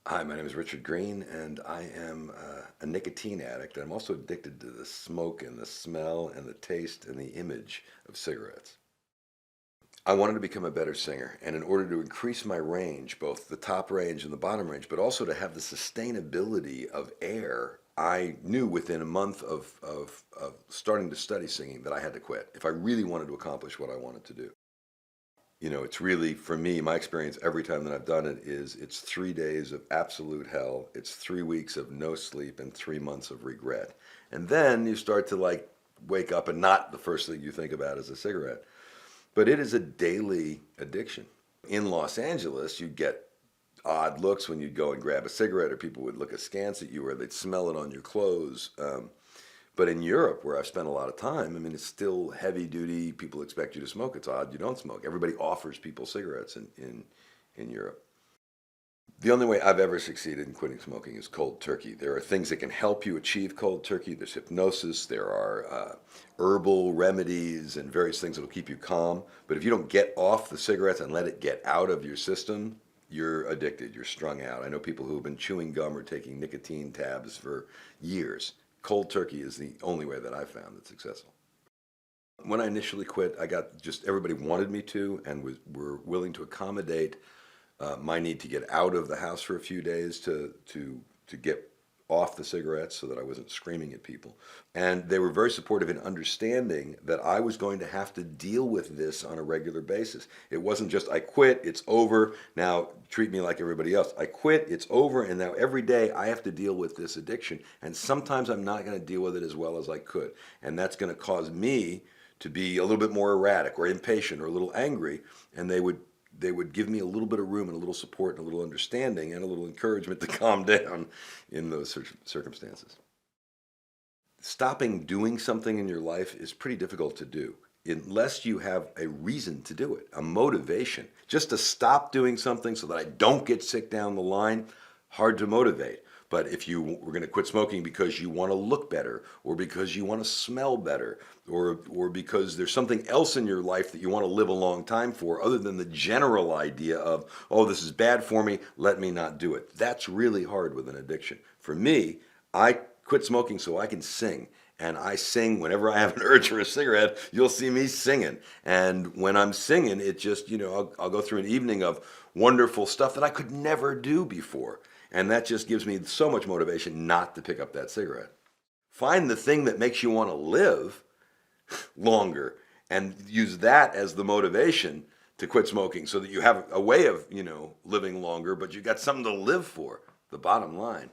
Hi, my name is Richard Green, and I am a nicotine addict. I'm also addicted to the smoke and the smell and the taste and the image of cigarettes. I wanted to become a better singer, and in order to increase my range, both the top range and the bottom range, but also to have the sustainability of air, I knew within a month of starting to study singing that I had to quit if I really wanted to accomplish what I wanted to do. It's really, for me, my experience every time that I've done it is it's 3 days of absolute hell. It's 3 weeks of no sleep and 3 months of regret. And then you start to wake up and not the first thing you think about is a cigarette. But it is a daily addiction. In Los Angeles, you'd get odd looks when you'd go and grab a cigarette, or people would look askance at you, or they'd smell it on your clothes. But in Europe, where I've spent a lot of time, I mean, it's still heavy duty. People expect you to smoke. It's odd you don't smoke. Everybody offers people cigarettes in Europe. The only way I've ever succeeded in quitting smoking is cold turkey. There are things that can help you achieve cold turkey. There's hypnosis. There are herbal remedies and various things that will keep you calm. But if you don't get off the cigarettes and let it get out of your system, you're addicted. You're strung out. I know people who have been chewing gum or taking nicotine tabs for years. Cold turkey is the only way that I've found that's successful. When I initially quit, I got just everybody wanted me to and were willing to accommodate my need to get out of the house for a few days to get off the cigarettes so that I wasn't screaming at people. And they were very supportive in understanding that I was going to have to deal with this on a regular basis. It wasn't just, I quit, it's over, now treat me like everybody else. I quit, it's over, and now every day I have to deal with this addiction. And sometimes I'm not going to deal with it as well as I could. And that's going to cause me to be a little bit more erratic or impatient or a little angry. And they would give me a little bit of room and a little support and a little understanding and a little encouragement to calm down in those circumstances. Stopping doing something in your life is pretty difficult to do unless you have a reason to do it, a motivation. Just to stop doing something so that I don't get sick down the line, hard to motivate. But if you were going to quit smoking because you want to look better, or because you want to smell better, or because there's something else in your life that you want to live a long time for, other than the general idea of, oh, this is bad for me, let me not do it. That's really hard with an addiction. For me, I quit smoking so I can sing. And I sing whenever I have an urge for a cigarette, you'll see me singing. And when I'm singing, it just, I'll go through an evening of wonderful stuff that I could never do before. And that just gives me so much motivation not to pick up that cigarette. Find the thing that makes you want to live longer and use that as the motivation to quit smoking so that you have a way of, living longer, but you got something to live for, the bottom line.